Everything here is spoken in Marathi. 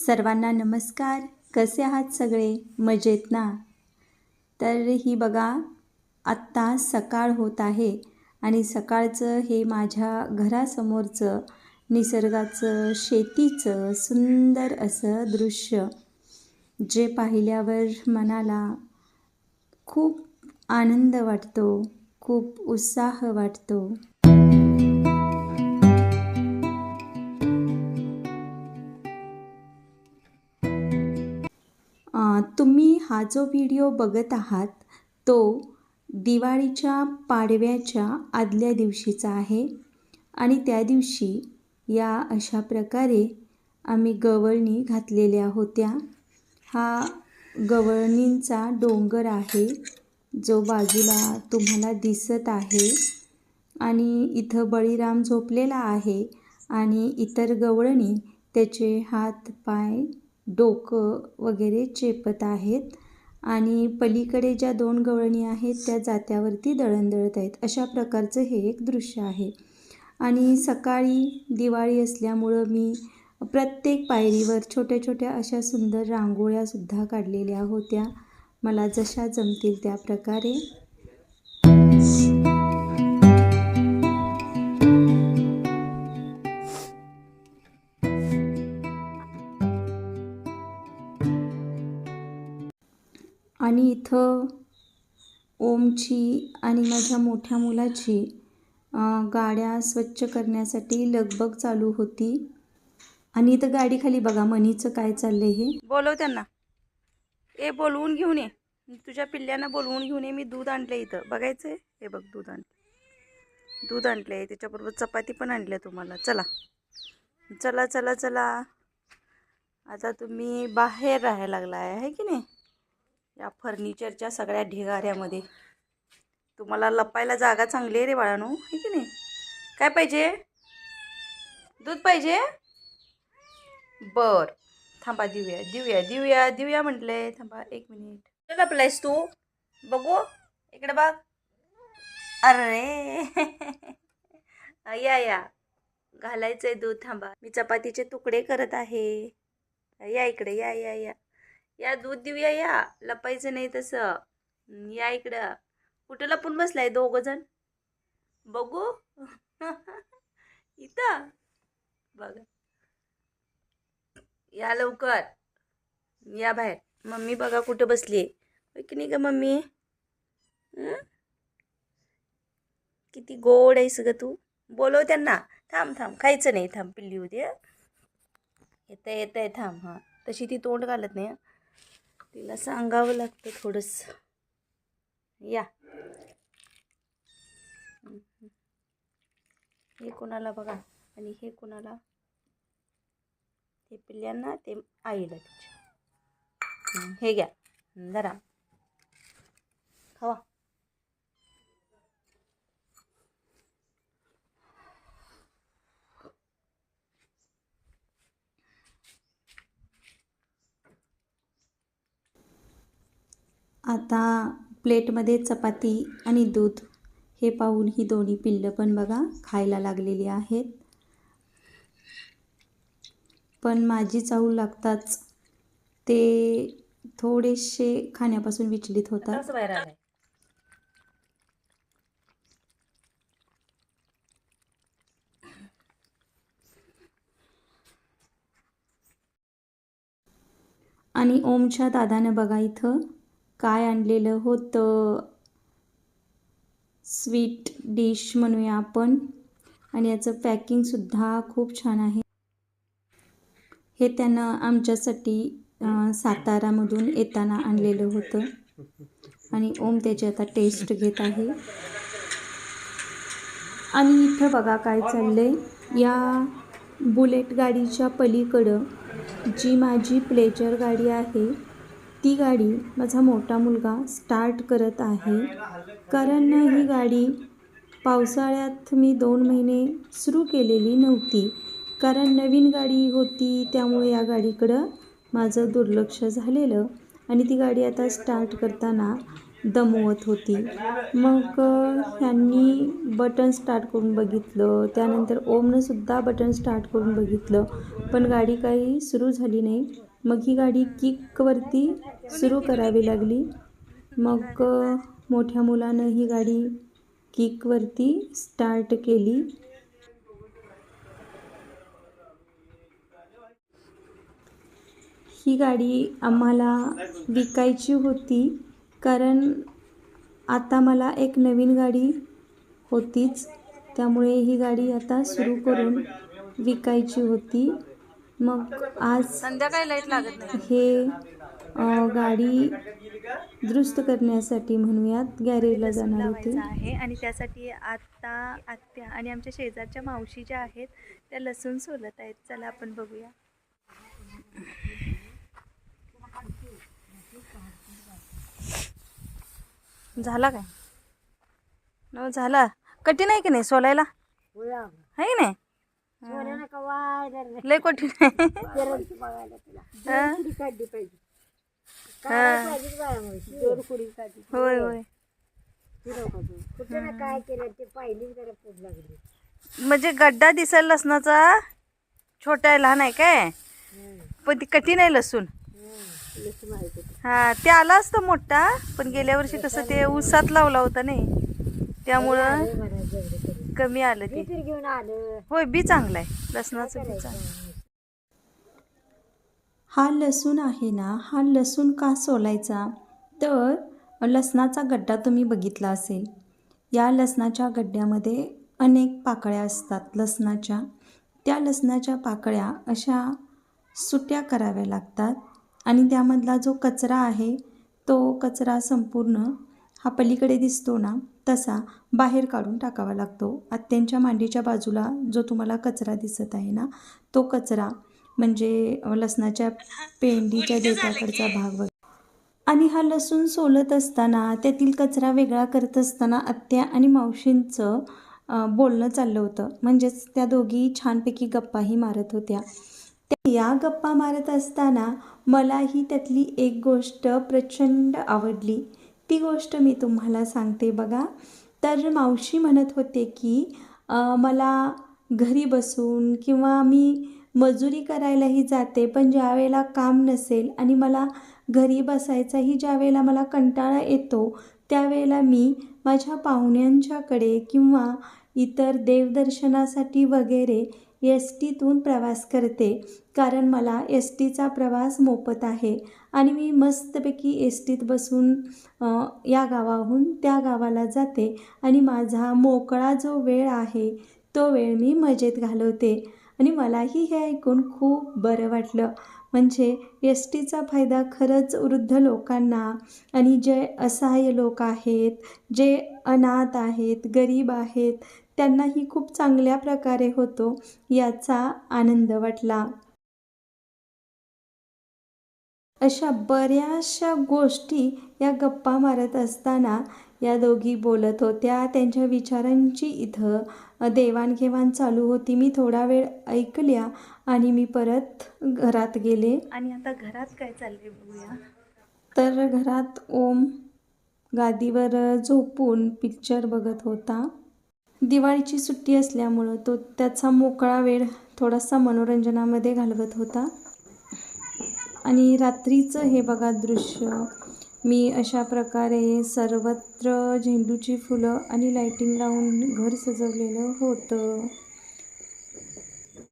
सर्वांना नमस्कार. कसे आहात सगळे? मजेत ना? तर ही बघा, आत्ता सकाळ होत आहे आणि सकाळचं हे माझ्या घरासमोरचं निसर्गाचं, शेतीचं सुंदर असं दृश्य जे पाहिल्यावर मनाला खूप आनंद वाटतो, खूप उत्साह वाटतो. तुम्ही हा जो व्हिडिओ बघत आहात तो दिवाळीच्या पाडव्याच्या आदल्या दिवशीचा आहे आणि त्या दिवशी या अशा प्रकारे आम्ही गवळणी घातलेल्या होत्या. हा गवळणींचा डोंगर आहे जो बाजूला तुम्हाला दिसत आहे आणि इथं बळीराम झोपलेला आहे आणि इतर गवळणी त्याचे हात पाय डोकं वगैरे चेपत आहेत आणि पलीकडे ज्या 2 गवळणी आहेत त्या जात्यावरती दळण दळत आहेत. अशा प्रकारचं हे एक दृश्य आहे. आणि सकाळी दिवाळी असल्यामुळं मी प्रत्येक पायरीवर छोट्या छोट्या अशा सुंदर रांगोळ्यासुद्धा काढलेल्या होत्या, मला जशा जमतील त्या प्रकारे. आणि इथं ओमची आणि माझ्या मोठ्या मुलाची गाड्या स्वच्छ करण्यासाठी लगबग चालू होती. आणि इथं गाडी खाली बघा मनीचं काय चाललंय हे. बोलव त्यांना. बोलवून घेऊन ये, तुझ्या पिल्ल्यांना बोलवून घेऊन ये. मी दूध आणलं इथं, बघायचंय? हे बघ, दूध आणलंय, त्याच्याबरोबर चपाती पण आणल्या तुम्हाला. चला चला चला चला, आता तुम्ही बाहेर राहायला लागलाय आहे की नाही? या फर्निचरच्या सगळ्या ढिगाऱ्यामध्ये तुम्हाला लपायला जागा चांगली आहे रे बाळानो, आहे की नाही? काय पाहिजे? दूध पाहिजे? बर, थांबा, देऊया म्हटलंय. थांबा 1 मिनिट. लपलायस तू? बघू इकडे बघ. अरे या घालायचंय दूध. थांबा, मी चपातीचे तुकडे करत आहे. या इकडे, या दूध देऊया. या, लपायचं नाही तसं. या इकडं. कुठं लपून बसलाय 2 जण? बघू इथं बघा. या लवकर, या बाहेर. मम्मी बघा कुठं बसली आहे की नाही ग मम्मी? किती गोड आहेस ग तू. बोलव त्यांना. थांब, खायचं नाही. थांब, पिल्ली होती. येतंय थांब. हां, तशी ती तोंड घालत नाही. तिला सांगावं लागतं थोडंसं. या, हे कोणाला बघा आणि हे कोणाला? हे पिल्ल्यांना, ते आईला तिच्या. हे घ्या, जरा खावा. आता प्लेटमध्ये चपाती आणि दूध हे पाहून ही दोन्ही पिल्लं पण बघा खायला लागलेली आहेत. पण माझी चाहूल लागताच ते थोडेसे खाण्यापासून विचलित होतात. बाहेर आलाय. आणि ओमच्या दादानं बघा इथं काय आणलेलं होतं, स्वीट डिश म्हणूया आपण. आणि याचं पॅकिंगसुद्धा खूप छान आहे. हे त्यानं आमच्यासाठी सातारामधून येताना आणलेलं होतं आणि ओम त्याची आता टेस्ट घेत आहे. आणि इथं बघा काय चाललंय. या बुलेट गाडीच्या पलीकडं जी माझी प्लेजर गाडी आहे ती गाडी माझा मोठा मुलगा स्टार्ट करत आहे. कारण ही गाडी पावसाळ्यात मी 2 महिने सुरू केलेली नव्हती, कारण नवीन गाडी होती, त्यामुळे या गाडीकडं माझं दुर्लक्ष झालेलं. आणि ती गाडी आता स्टार्ट करताना दमवत होती. मग ह्यांनी बटन स्टार्ट करून बघितलं, त्यानंतर ओमनंसुद्धा बटन स्टार्ट करून बघितलं, पण गाडी काही सुरू झाली नाही. मग ही गाडी किकवरती सुरू करावी लागली. मग मोठ्या मुलानं ही गाडी किकवरती स्टार्ट केली. ही गाडी आम्हाला विकायची होती, कारण आता मला एक नवीन गाडी होतीच, त्यामुळे ही गाडी आता सुरू करून विकायची होती. मग आज संध्याकाळी लाईट लागत नाही. हे गाडी दुरुस्त करण्यासाठी म्हणूयात गॅरेजला जाणार होते आहे आणि त्यासाठी आता आत्या आणि आमच्या शेजारच्या मावशी ज्या आहेत त्या लसूण सोलत आहेत. चला आपण बघूया. झाला काय? न झाला. कठीण आहे की नाही सोलायला? आहे की नाही? लय कठीण आहे. होय होय. म्हणजे गड्डा दिसेल लसणाचा, छोटा आहे लहान आहे काय, पण ती कठीण आहे लसूण. हा ते आला असतं मोठा, पण गेल्या वर्षी कसं ते ऊसात लावला होता नाही, त्यामुळं कमी आलं ते. होय बी चांगलं आहे लसणाचं बी चांगलं. हा लसूण आहे ना, हा लसूण का सोलायचा, तर लसणाचा गड्डा तुम्ही बघितला असेल. या लसणाच्या गड्ड्यामध्ये अनेक पाकळ्या असतात लसणाच्या. त्या लसणाच्या पाकळ्या अशा सुट्या कराव्या लागतात आणि त्यामधला जो कचरा आहे तो कचरा संपूर्ण हा पलीकडे दिसतो ना तसा बाहेर काढून टाकावा लागतो. आत्यांच्या मांडीच्या बाजूला जो तुम्हाला कचरा दिसत आहे ना, तो कचरा म्हणजे लसणाच्या पेंडीच्या देठाकडचा भाग वगैरे. आणि हा लसूण सोलत असताना त्यातील कचरा वेगळा करत असताना आत्या आणि मावशींचं बोलणं चाललं होतं. म्हणजेच त्या दोघी छानपैकी गप्पाही मारत होत्या. या गप्पा मारत असताना मलाही त्यातली एक गोष्ट प्रचंड आवडली. ती गोष्ट मी तुम्हाला सांगते बघा. तर मावशी म्हणत होते की मला घरी बसून किंवा मी मजुरी करायलाही जाते, पण ज्या वेळेला काम नसेल आणि मला घरी बसायचाही ज्या वेळेला मला कंटाळा येतो, त्यावेळेला मी माझ्या पाहुण्यांच्याकडे किंवा इतर देवदर्शनासाठी वगैरे एस-टीतून प्रवास करते, कारण मला एस-टीचा प्रवास मोफत आहे आणि मी मस्तपैकी एस-टीत बसून या गावाहून त्या गावाला जाते आणि माझा मोकळा जो वेळ आहे तो वेळ मी मजेत घालवते. आणि मलाही हे ऐकून खूप बरं वाटलं. म्हणजे एस-टीचा फायदा खरंच वृद्ध लोकांना आणि जे असहाय्य लोक आहेत, जे अनाथ आहेत, गरीब आहेत, त्यांनाही खूप चांगल्या प्रकारे होतो, याचा आनंद वाटला. अशा बऱ्याचशा गोष्टी या गप्पा मारत असताना या दोघी बोलत होत्या. त्यांच्या विचारांची इथं देवाणघेवाण चालू होती. मी थोडा वेळ ऐकल्या आणि मी परत घरात गेले. आणि आता घरात काय चाललंय बघूया. तर घरात ओम गादीवर झोपून पिक्चर बघत होता. दिवाळीची सुट्टी असल्यामुळं तो त्याचा मोकळा वेळ थोडासा मनोरंजनामध्ये घालवत होता. आणि रात्रीचं हे बघा दृश्य. मी अशा प्रकारे सर्वत्र झेंडूची फुलं आणि लाईटिंग लावून घर सजवलेलं होतं.